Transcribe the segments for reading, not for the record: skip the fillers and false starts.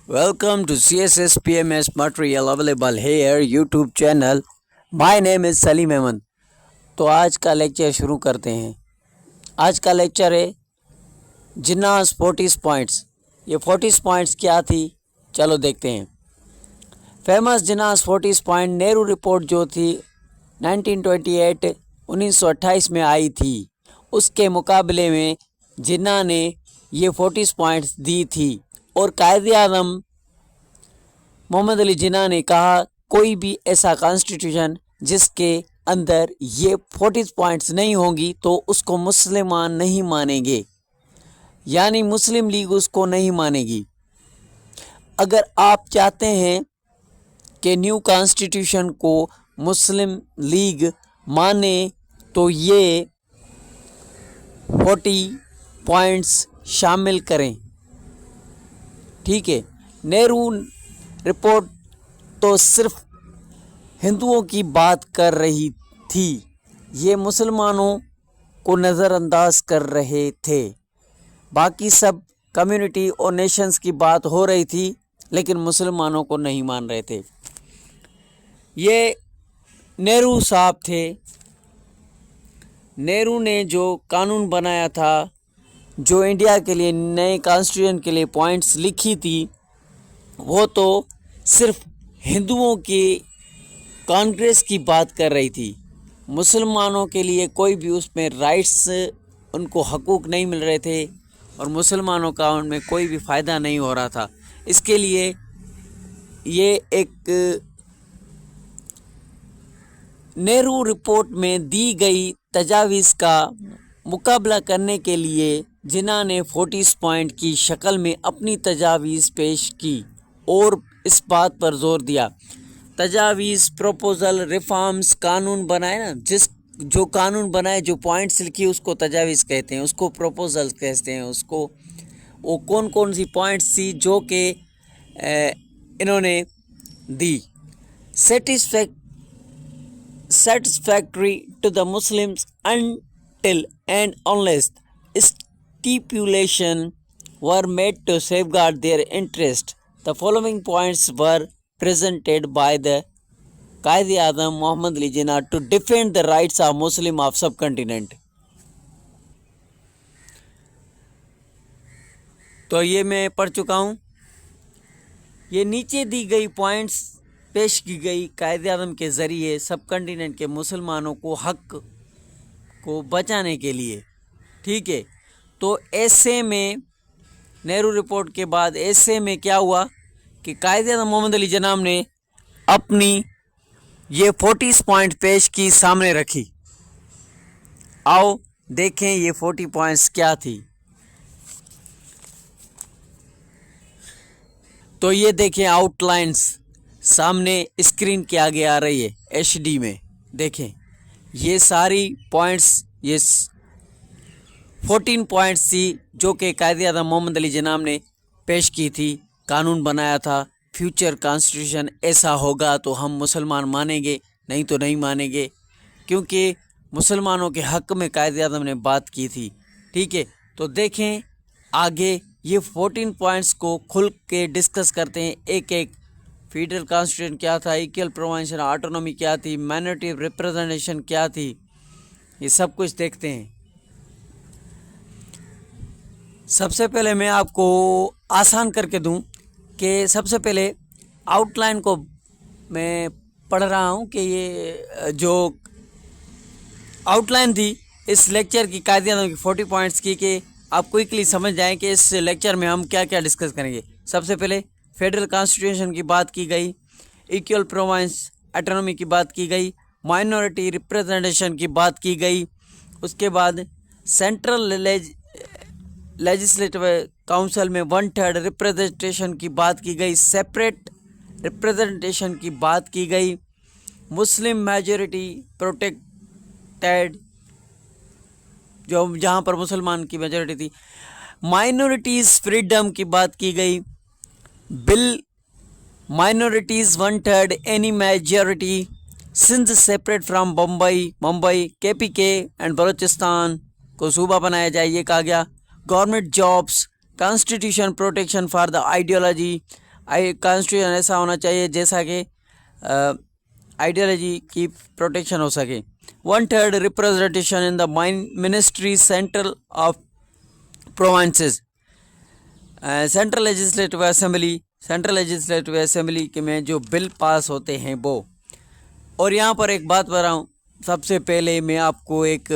Welcome to CSS PMS material available here YouTube channel. My name is Salim Ahmad. तो आज का lecture शुरू करते हैं. आज का लेक्चर है जिन्नास 40 पॉइंट्स. ये 40 पॉइंट्स क्या थी, चलो देखते हैं. फेमस जिन्नास 40 पॉइंट नेहरू रिपोर्ट जो थी 1928 में आई थी, उसके मुकाबले में जिन्ना ने ये 40 पॉइंट्स दी थी. और कायदे-ए-आज़म मोहम्मद अली जिन्ना ने कहा कोई भी ऐसा कॉन्स्टिट्यूशन जिसके अंदर ये 40 पॉइंट्स नहीं होंगी तो उसको मुसलमान नहीं मानेंगे, यानी मुस्लिम लीग उसको नहीं मानेगी. अगर आप चाहते हैं कि न्यू कॉन्स्टिट्यूशन को मुस्लिम लीग माने तो ये 40 पॉइंट्स शामिल करें. ठीक है. नेहरू रिपोर्ट तो सिर्फ हिंदुओं की बात कर रही थी, ये मुसलमानों को नज़रअंदाज कर रहे थे. बाकी सब कम्युनिटी और नेशंस की बात हो रही थी, लेकिन मुसलमानों को नहीं मान रहे थे. ये नेहरू साहब थे. नेहरू ने जो कानून बनाया था, जो इंडिया के लिए नए कॉन्स्टिट्यूशन के लिए पॉइंट्स लिखी थी, वो तो सिर्फ हिंदुओं की कांग्रेस की बात कर रही थी. मुसलमानों के लिए कोई भी उसमें राइट्स, उनको हकूक़ नहीं मिल रहे थे और मुसलमानों का उनमें कोई भी फ़ायदा नहीं हो रहा था. इसके लिए ये एक नेहरू रिपोर्ट में दी गई तजावीज़ का मुकाबला करने के लिए जिन्ना ने 40 पॉइंट की शक्ल में अपनी तजावीज़ पेश की और इस बात पर जोर दिया. तजावीज़, प्रपोजल, रिफॉर्म्स, कानून बनाए ना, जो कानून बनाए, जो पॉइंट्स लिखी उसको तजावीज़ कहते हैं, उसको प्रपोजल कहते हैं. उसको वो कौन कौन सी पॉइंट्स थी जो कि इन्होंने दी. satisfactory to the Muslims until and unless stipulation were made to safeguard their interest. The following points were presented by the Quaid-e-Azam Muhammad Ali Jinnah to defend the rights of Muslim of subcontinent. तो ये मैं पढ़ चुका हूँ. ये नीचे दी गई points पेश की गई कायदे-ए-आज़म के ज़रिए सब कंटिनेंट के मुसलमानों को हक को बचाने के लिए. ठीक है. तो ऐसे में नेहरू रिपोर्ट के बाद ऐसे में क्या हुआ कि कायदे-ए-आज़म मोहम्मद अली जिन्ना ने अपनी ये 40 पॉइंट पेश की, सामने रखी. आओ देखें ये 40 पॉइंट्स क्या थी. तो ये देखें आउटलाइंस सामने स्क्रीन के आगे आ रही है HD में. देखें ये सारी पॉइंट्स, ये 14 पॉइंट्स थी जो कि कायदे-ए-आज़म मोहम्मद अली जिन्ना ने पेश की थी. कानून बनाया था, फ्यूचर कॉन्स्टिट्यूशन ऐसा होगा तो हम मुसलमान मानेंगे, नहीं तो नहीं मानेंगे, क्योंकि मुसलमानों के हक़ में कायदे-ए-आज़म ने बात की थी. ठीक है. तो देखें आगे ये 14 पॉइंट्स को खुल के डिस्कस करते हैं एक एक. फेडरल कॉन्स्टिट्यूशन क्या था, इक्वल प्रोविंशियल ऑटोनॉमी क्या थी, माइनॉरिटी रिप्रेजेंटेशन क्या थी, ये सब कुछ देखते हैं. सबसे पहले मैं आपको आसान करके दूं कि सबसे पहले आउटलाइन को मैं पढ़ रहा हूं कि ये जो आउटलाइन थी इस लेक्चर की कायदे-ए-आज़म की 40 पॉइंट्स की, कि आप क्विकली समझ जाएं कि इस लेक्चर में हम क्या क्या डिस्कस करेंगे. सबसे पहले फेडरल कॉन्स्टिट्यूशन की बात की गई, इक्वल प्रोविंस ऑटोनॉमी की बात की गई, माइनॉरिटी रिप्रेजेंटेशन की बात की गई. उसके बाद सेंट्रल लेजिस्लेटिव काउंसिल में 1/3 रिप्रेजेंटेशन की बात की गई, सेपरेट रिप्रेजेंटेशन की बात की गई, मुस्लिम मेजॉरिटी प्रोटेक्टेड, जो जहाँ पर मुसलमान की मेजॉरिटी थी, माइनॉरिटीज़ फ्रीडम की बात की गई, bill minorities 1/3 any majority, Sindh separate from Mumbai KPK and Balochistan को सूबा बनाया जाए, ये कहा गया. Government jobs, constitution protection for the ideology, constitution ऐसा होना चाहिए जैसा कि आइडियोलॉजी की प्रोटेक्शन हो सके। 1/3 representation in the ministry central of provinces. Central legislative assembly के में जो बिल पास होते हैं वो। और यहाँ पर एक बात बताऊँ, सबसे पहले मैं आपको एक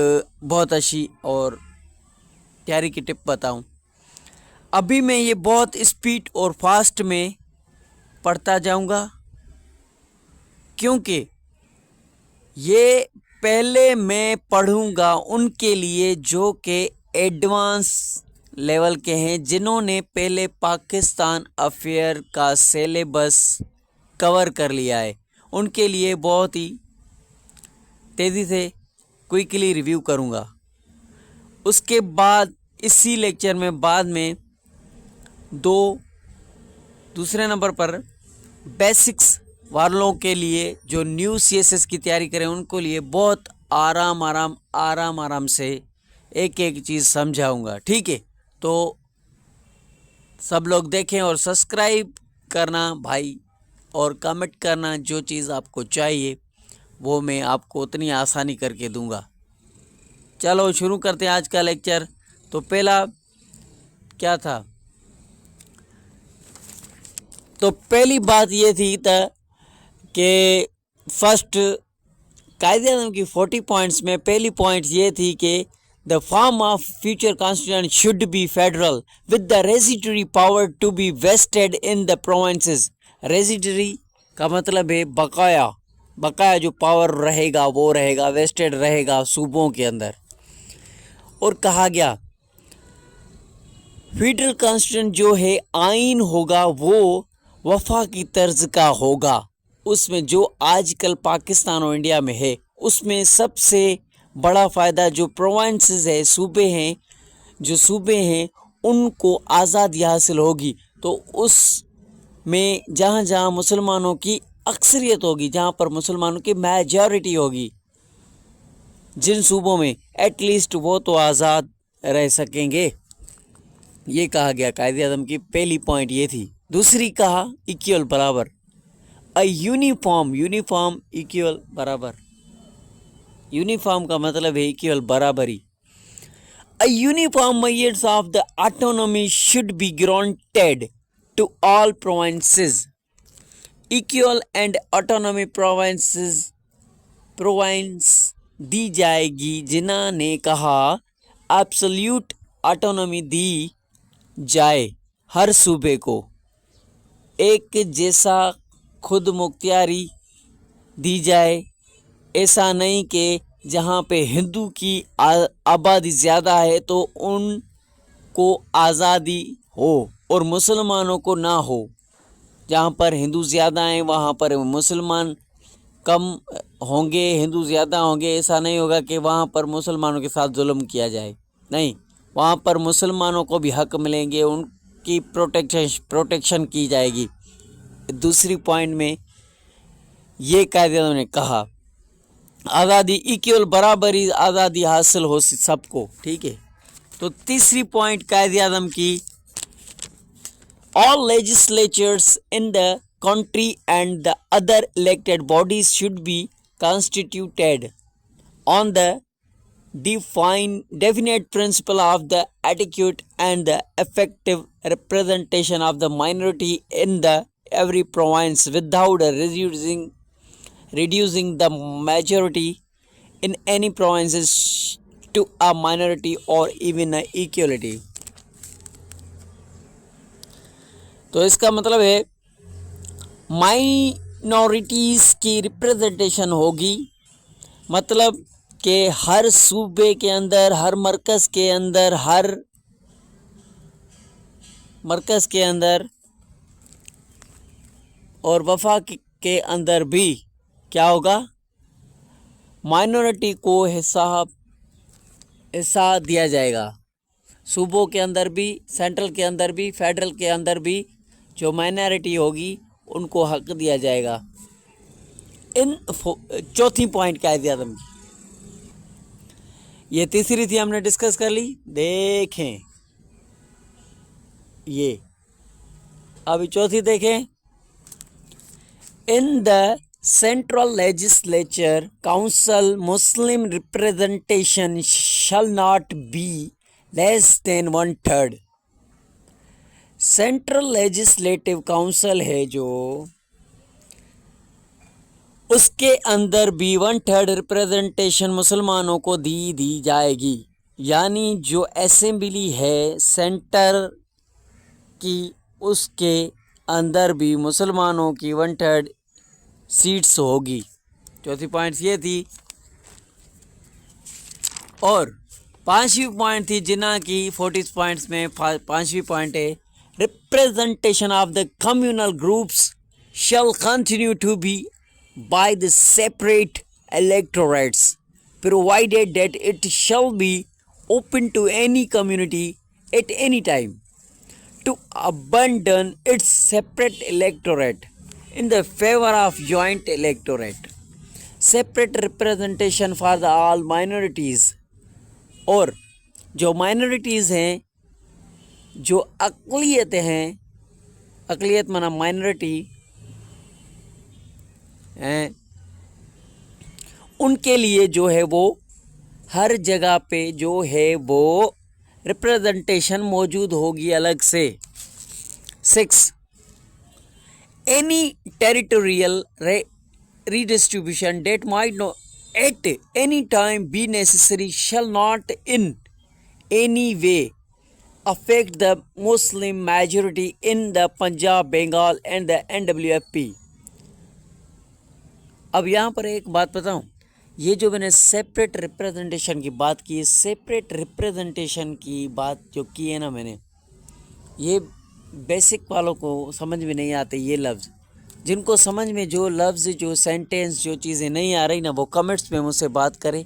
बहुत अच्छी और तैयारी की टिप बताऊँ। अभी मैं ये बहुत स्पीड और फास्ट में पढ़ता जाऊँगा, क्योंकि ये पहले मैं पढ़ूँगा उनके लिए जो कि एडवांस लेवल के हैं, जिन्होंने पहले पाकिस्तान अफेयर का सिलेबस कवर कर लिया है। उनके लिए बहुत ही तेज़ी से क्विकली रिव्यू करूँगा। उसके बाद इसी लेक्चर में बाद में दूसरे नंबर पर बेसिक्स वालों के लिए जो न्यू सीएसएस की तैयारी करें उनको लिए बहुत आराम से एक एक चीज़ समझाऊंगा। ठीक है, तो सब लोग देखें और सब्सक्राइब करना भाई, और कमेंट करना। जो चीज़ आपको चाहिए वो मैं आपको उतनी आसानी करके दूंगा। चलो शुरू करते हैं आज का लेक्चर। तो पहला क्या था, तो पहली बात ये थी कि फर्स्ट कायदे-ए-आज़म की 40 पॉइंट्स में पहली पॉइंट ये थी कि the form of future constitution should be federal with the residuary power to be vested in the provinces. Residuary का मतलब है बकाया जो पावर रहेगा वो रहेगा, वेस्टेड रहेगा सूबों के अंदर। और कहा गया फेडरल कॉन्स्टिट्यूशन जो है आइन होगा वो वफाकी तर्ज का होगा। उसमें जो आजकल पाकिस्तान और इंडिया में है उसमें सबसे बड़ा फ़ायदा जो प्रोविंसेस है, सूबे हैं उनको आज़ादी हासिल होगी। तो उसमें जहाँ जहाँ मुसलमानों की अक्सरियत होगी, जहाँ पर मुसलमानों की मेजॉरिटी होगी, जिन सूबों में एटलीस्ट वो तो आज़ाद रह सकेंगे। ये कहा गया कायदे-ए-आज़म की पहली पॉइंट ये थी। दूसरी कहा इक्वल बराबर, यूनिफॉर्म इक्वल बराबर। यूनिफॉर्म का मतलब है इक्वल बराबरी। Uniform measures of the autonomy should be granted to all provinces. Equal and autonomy province दी जाएगी। जिन्ना ने कहा एब्सोल्यूट ऑटोनॉमी दी जाए हर सूबे को, एक जैसा खुद मुख्तियारी दी जाए। ऐसा नहीं कि जहाँ पे हिंदू की आबादी ज़्यादा है तो उनको आज़ादी हो और मुसलमानों को ना हो। जहाँ पर हिंदू ज़्यादा हैं वहाँ पर मुसलमान कम होंगे, हिंदू ज़्यादा होंगे। ऐसा नहीं होगा कि वहाँ पर मुसलमानों के साथ जुल्म किया जाए, नहीं, वहाँ पर मुसलमानों को भी हक मिलेंगे, उनकी प्रोटेक्शन की जाएगी। दूसरी पॉइंट में ये कायदे ने कहा आज़ादी इक्वल बराबरी, आज़ादी हासिल हो सबको। ठीक है, तो तीसरी पॉइंट कायदे-ए-आज़म की all legislatures in the country and the other elected bodies should be constituted on the definite principle of the adequate and the effective representation of the minority in the every province without reducing the majority in any provinces to a minority or even a equality। तो इसका मतलब है minorities की representation होगी, मतलब कि हर सूबे के अंदर, हर मरकज़ के अंदर और वफाक के अंदर भी क्या होगा, माइनॉरिटी को हिस्सा दिया जाएगा। सूबों के अंदर भी, सेंट्रल के अंदर भी, फेडरल के अंदर भी जो माइनॉरिटी होगी उनको हक दिया जाएगा। इन चौथी पॉइंट कायदे-ए-आज़म की, ये तीसरी थी हमने डिस्कस कर ली। देखें ये अभी चौथी देखें, in the central legislature council Muslim representation shall not be less than 1/3। Central legislative council है जो, उसके अंदर भी 1/3 रिप्रेजेंटेशन मुसलमानों को दी जाएगी। यानी जो असेंबली है सेंटर की, उसके अंदर भी मुसलमानों की 1/3 सीट्स होगी। चौथी पॉइंट ये थी। और पांचवी पॉइंट थी जिन्ना की 40 पॉइंट्स में पांचवी पॉइंट है, representation of the communal groups shall continue to be by the separate electorates, provided that it shall be open to any community at any time to abandon its separate electorate in the favor of joint electorate, separate representation for the all minorities। और जो minorities हैं, जो अक़लियत हैं, अक़लियत माना minority हैं, उनके लिए जो है वो हर जगह पे जो है वो रिप्रेजेंटेशन मौजूद होगी अलग से। 6, any territorial redistribution that might not at any time be necessary shall not in any way affect the Muslim majority in the Punjab, Bengal and the NWFP। अब यहाँ पर एक बात बताऊँ, ये जो मैंने सेपरेट रिप्रेजेंटेशन की बात की, सेपरेट रिप्रेजेंटेशन की बात जो की है ना मैंने, ये बेसिक वालों को समझ में नहीं आते ये लफ्ज़। जिनको समझ में जो लफ्ज़, जो सेंटेंस, जो चीज़ें नहीं आ रही ना, वो कमेंट्स में मुझसे बात करें,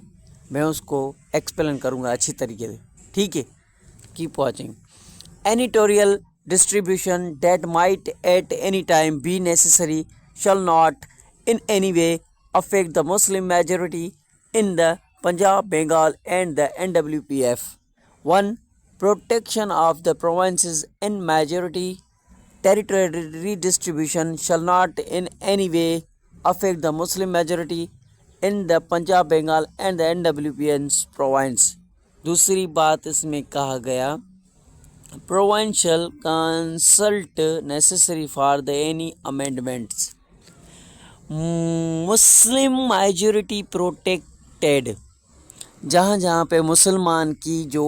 मैं उसको एक्सप्लेन करूँगा अच्छी तरीके से। ठीक है, keep watching. Territorial distribution that might at any time be necessary shall not in any way affect the Muslim majority in the Punjab, Bengal and the NWPF। 1. Protection of the provinces in majority territory redistribution shall not in any way affect the Muslim majority in the Punjab, Bengal and the NWPF province। दूसरी बात इसमें कहा गया, provincial consult necessary for the any amendments। Muslim majority protected, जहाँ जहाँ पे मुसलमान की जो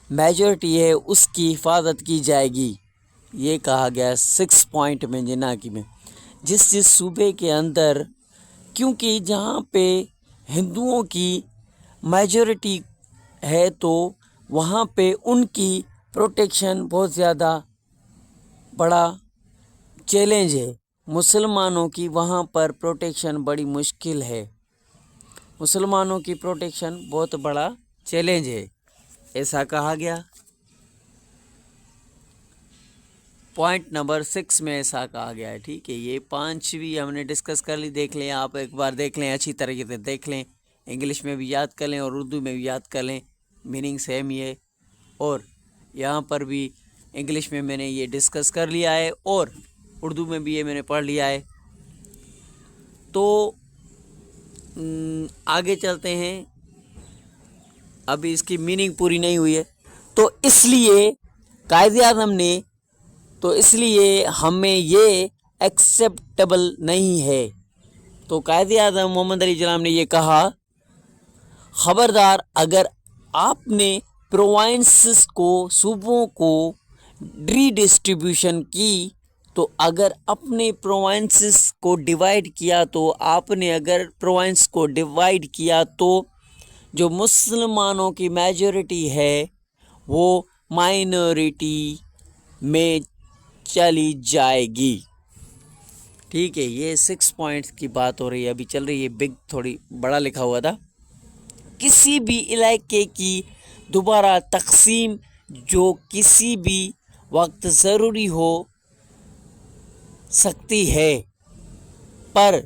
मेजॉरिटी है उसकी हिफाजत की जाएगी, ये कहा गया 6 पॉइंट में जिनाकी में। जिस सूबे के अंदर, क्योंकि जहाँ पे हिंदुओं की मेजॉरिटी है तो वहाँ पे उनकी प्रोटेक्शन बहुत ज़्यादा बड़ा चैलेंज है, मुसलमानों की वहाँ पर प्रोटेक्शन बड़ी मुश्किल है, मुसलमानों की प्रोटेक्शन बहुत बड़ा चैलेंज है, ऐसा कहा गया। पॉइंट नंबर 6 में ऐसा कहा गया है। ठीक है, ये 5 भी हमने डिस्कस कर ली, देख लें, आप एक बार देख लें, अच्छी तरीके से देख लें, इंग्लिश में भी याद कर लें और उर्दू में भी याद कर लें, मीनिंग सेम ही है। और यहाँ पर भी इंग्लिश में मैंने ये डिस्कस कर लिया है और उर्दू में भी ये मैंने पढ़ लिया है। तो आगे चलते हैं, अभी इसकी मीनिंग पूरी नहीं हुई है, तो इसलिए कायदे-ए-आज़म ने, तो इसलिए हमें ये एक्सेप्टेबल नहीं है। तो कायदे-ए-आज़म मोहम्मद अली जिन्ना ने ये कहा, ख़बरदार अगर आपने प्रोविंसेस को, सूबों को रीडिस्ट्रीब्यूशन की, तो अगर अपने प्रोविंसेस को डिवाइड किया, तो आपने अगर प्रोविंस को डिवाइड किया तो जो मुसलमानों की मेजॉरिटी है वो माइनॉरिटी में चली जाएगी। ठीक है, ये 6 पॉइंट्स की बात हो रही है, अभी चल रही है, बिग थोड़ी बड़ा लिखा हुआ था। किसी भी इलाके की दोबारा तकसीम जो किसी भी वक्त ज़रूरी हो सकती है, पर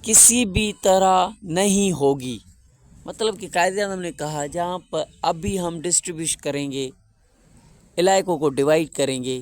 किसी भी तरह नहीं होगी। मतलब कि कायदे-ए-आज़म ने कहा जहाँ पर अभी हम डिस्ट्रीब्यूट करेंगे, इलाकों को डिवाइड करेंगे,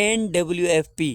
NWFP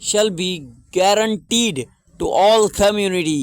shall be guaranteed to all community۔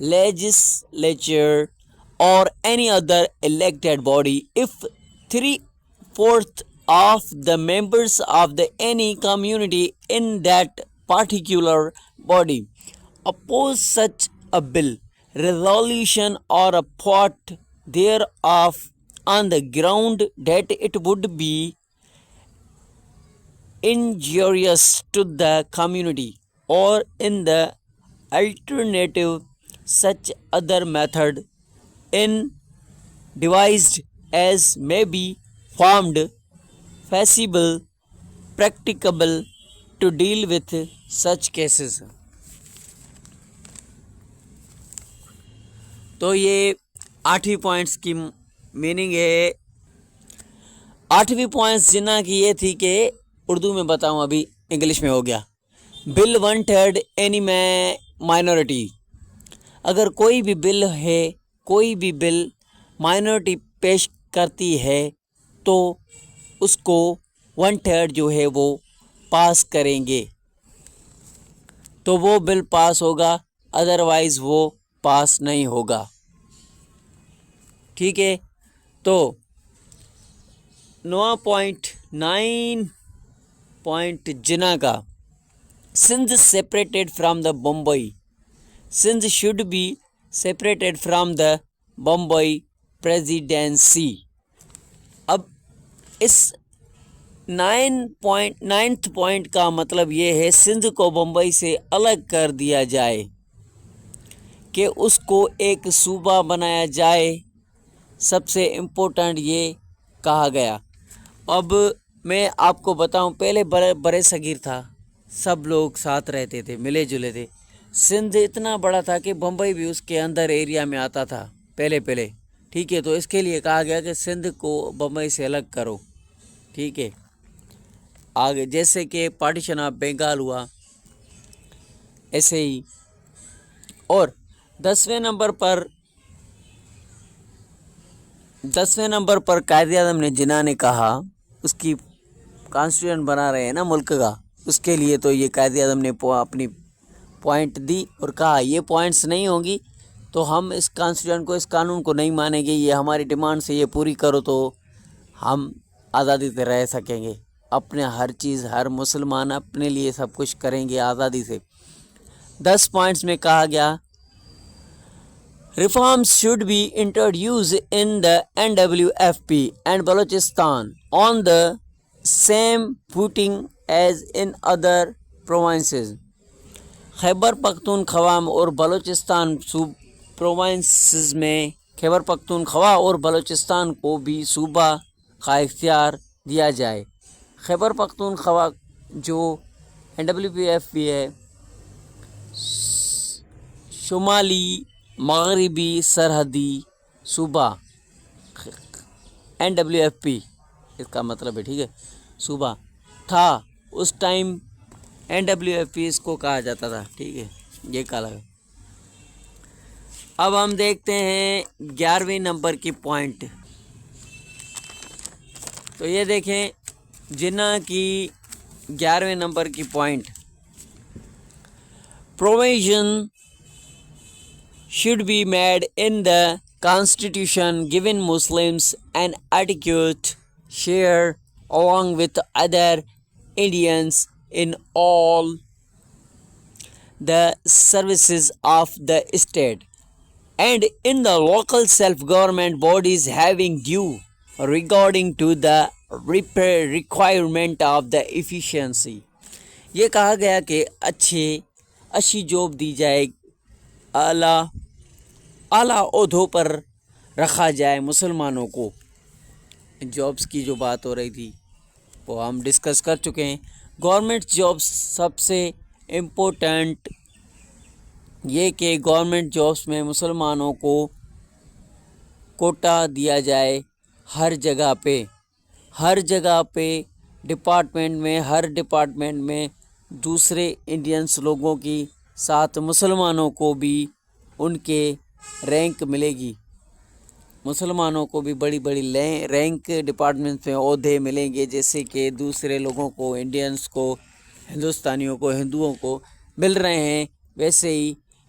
legislature or any other elected body if 3/4 of the members of the any community in that particular body oppose such a bill, resolution or a vote thereof on the ground that it would be injurious to the community, or in the alternative such other method in devised as may be found feasible, practicable to deal with such cases. तो ये 8वीं points की meaning है। 8वीं points जिन्ना की ये थी कि उर्दू में बताऊं, अभी इंग्लिश में हो गया। बिल 1/3 एनी माइनॉरिटी, अगर कोई भी बिल है, कोई भी बिल माइनॉरिटी पेश करती है तो उसको 1/3 जो है वो पास करेंगे तो वो बिल पास होगा, अदरवाइज़ वो पास नहीं होगा। ठीक है, तो 9.9 पॉइंट जिना का, Sindh separated from the Bombay, Sindh should be separated from the Bombay presidency. अब इस 9th पॉइंट का मतलब ये है सिंध को बम्बई से अलग कर दिया जाए, कि उसको एक सूबा बनाया जाए। सबसे इम्पोर्टेंट ये कहा गया। अब मैं आपको बताऊं, पहले बड़े सगीर था, सब लोग साथ रहते थे, मिले जुले थे। सिंध इतना बड़ा था कि बम्बई भी उसके अंदर एरिया में आता था पहले। ठीक है, तो इसके लिए कहा गया कि सिंध को बम्बई से अलग करो। ठीक है, आगे जैसे कि पार्टीशन ऑफ बंगाल हुआ, ऐसे ही। और 10वें नंबर पर कायद-ए-आज़म ने जिन्ना ने कहा, उसकी कॉन्स्टिट्यूशन बना रहे हैं ना मुल्क का, उसके लिए तो ये कायद-ए-आज़म ने अपनी पॉइंट दी और कहा ये पॉइंट्स नहीं होंगी तो हम इस कॉन्स्टिट्यूशन को, इस कानून को नहीं मानेंगे, ये हमारी डिमांड से ये पूरी करो तो हम आज़ादी से रह सकेंगे। अपने हर चीज़, हर मुसलमान अपने लिए सब कुछ करेंगे आज़ादी से। 10 पॉइंट्स में कहा गया, reforms should be introduced in the NWFP and Balochistan on the same footing as in other provinces. Khyber Pakhtunkhwa और बलूचिस्तान प्रोविंसेस में खैबर पख्तूनख्वा और बलूचिस्तान को भी सूबा का इख्तियार दिया जाए। खैबर पख्तूनख्वा जो NWFP है, शुमाली मगरबी सरहदी सूबा, NWFP इसका मतलब है। ठीक है, सूबा था उस टाइम, NWFP इसको कहा जाता था। ठीक है, ये कहा। अब हम देखते हैं 11वें नंबर की पॉइंट। तो ये देखें जिन्ना की 11वें नंबर की point, provision should be made in the constitution giving Muslims an adequate share along with other Indians in all the services of the state and in the local self-government bodies having due regarding to the requirement of the efficiency। ये कहा गया कि अच्छी job दी जाए, आला ओहदों पर रखा जाए मुसलमानों को। जॉब्स की जो बात हो रही थी वो हम डिस्कस कर चुके हैं। गवर्नमेंट जॉब्स सबसे इम्पोर्टेंट ये कि गवर्नमेंट जॉब्स में मुसलमानों को कोटा दिया जाए हर जगह पे डिपार्टमेंट में, हर डिपार्टमेंट में दूसरे इंडियंस लोगों की साथ मुसलमानों को भी उनके रैंक मिलेगी। मुसलमानों को भी बड़ी बड़ी रैंक डिपार्टमेंट्स में ओहदे मिलेंगे, जैसे कि दूसरे लोगों को, इंडियंस को, हिंदुस्तानियों को, हिंदुओं को मिल रहे हैं, वैसे ही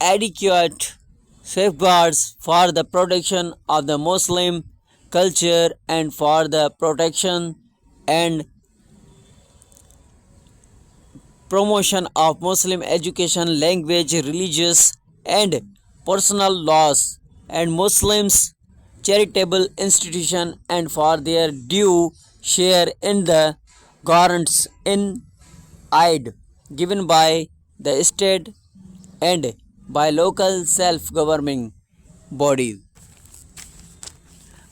adequate safeguards for the protection of the Muslim culture and for the protection and promotion of Muslim education, language, religious and personal laws and Muslims charitable institution and for their due share in the grants in aid given by the state and by local self-governing bodies.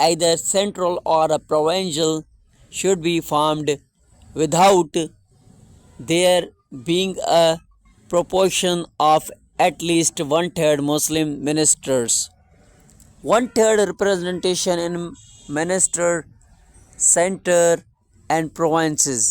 either central or a provincial should be formed without there being a proportion of at least 1/3 Muslim ministers. 1/3 representation in minister, center and provinces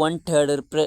1/3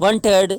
1/3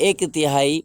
1/3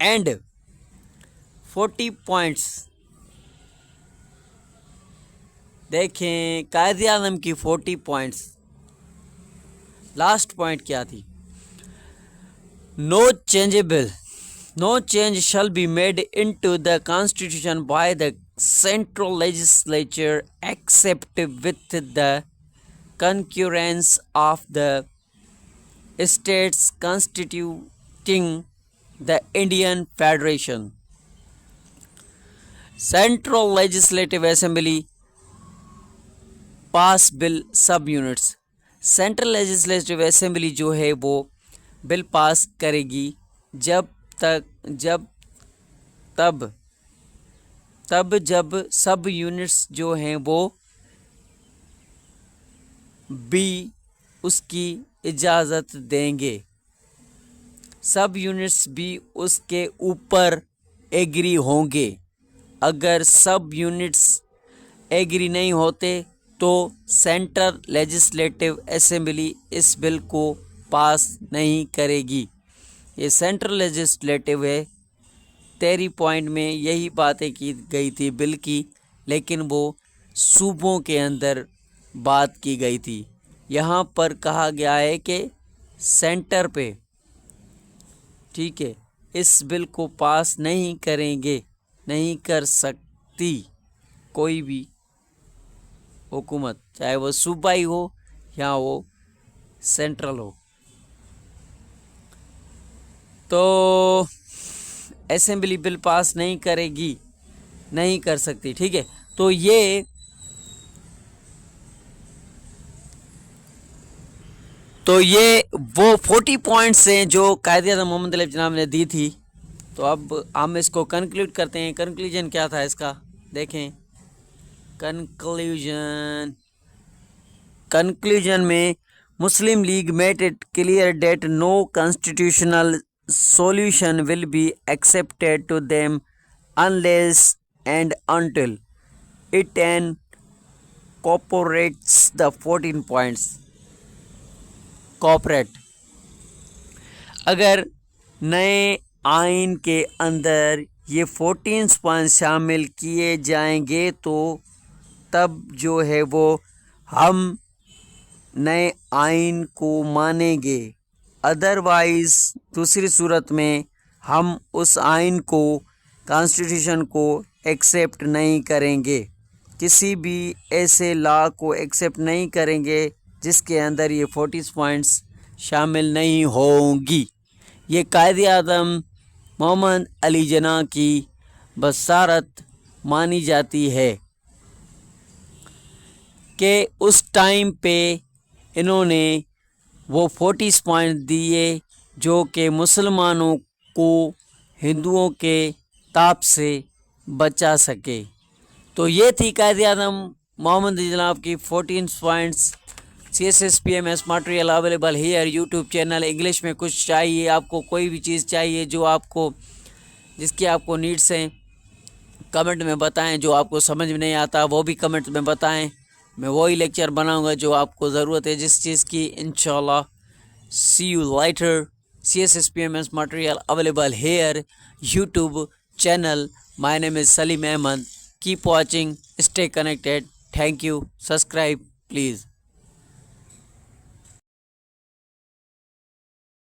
and 40 points. देखें कायदे आज़म की 40 points. Last point क्या थी? No change shall be made into the constitution by the central legislature except with the concurrence of the states constituting the Indian Federation. Central Legislative Assembly pass bill सब units. Central legislative assembly जो है वो bill pass करेगी जब सब units जो हैं वो भी उसकी इजाज़त देंगे. सब यूनिट्स भी उसके ऊपर एग्री होंगे. अगर सब यूनिट्स एग्री नहीं होते तो सेंट्रल लेजिस्लेटिव असेंबली इस बिल को पास नहीं करेगी. ये सेंट्रल लेजिस्लेटिव है. 13 पॉइंट में यही बातें की गई थी बिल की, लेकिन वो सूबों के अंदर बात की गई थी. यहाँ पर कहा गया है कि सेंटर पे, ठीक है, इस बिल को पास नहीं करेंगे, नहीं कर सकती कोई भी हुकूमत, चाहे वो सूबाई हो या वो सेंट्रल हो. तो असेंबली बिल पास नहीं करेगी, नहीं कर सकती. ठीक है, तो ये वो 40 पॉइंट्स हैं जो कायदे-ए-आज़म मोहम्मद अली जनाब ने दी थी. तो अब हम इसको कंक्लूड करते हैं. कंक्लूजन क्या था इसका, देखें. कंक्लूजन में Muslim League made it clear that no constitutional solution will be accepted to them unless and until it incorporates the 14 points. Cooperate, अगर नए आइन के अंदर ये 14 पॉइंट शामिल किए जाएंगे तो तब जो है वो हम नए आइन को मानेंगे. अदरवाइज़ दूसरी सूरत में हम उस आइन को, कॉन्स्टिट्यूशन को एक्सेप्ट नहीं करेंगे. किसी भी ऐसे लॉ को एक्सेप्ट नहीं करेंगे जिसके अंदर ये 40 पॉइंट्स शामिल नहीं होंगी. ये कायदे-ए-आज़म मोहम्मद अली जिन्ना की बसारत मानी जाती है कि उस टाइम पे इन्होंने वो 40 पॉइंट दिए जो कि मुसलमानों को हिंदुओं के ताप से बचा सके. तो ये थी कायदे-ए-आज़म मोहम्मद अली जनाब की 14 points. CSSPMS material available here YouTube channel. English में कुछ चाहिए आपको, कोई भी चीज़ चाहिए जो आपको, जिसकी आपको नीड्स हैं, कमेंट में बताएं. जो आपको समझ में नहीं आता वो भी कमेंट में बताएं. मैं वही लेक्चर बनाऊंगा जो आपको ज़रूरत है जिस चीज़ की. इंशाल्लाह. See you later. CSSPMS material available here YouTube channel. My name is Saleem Ahmed. Keep watching, stay connected. Thank you. Subscribe please.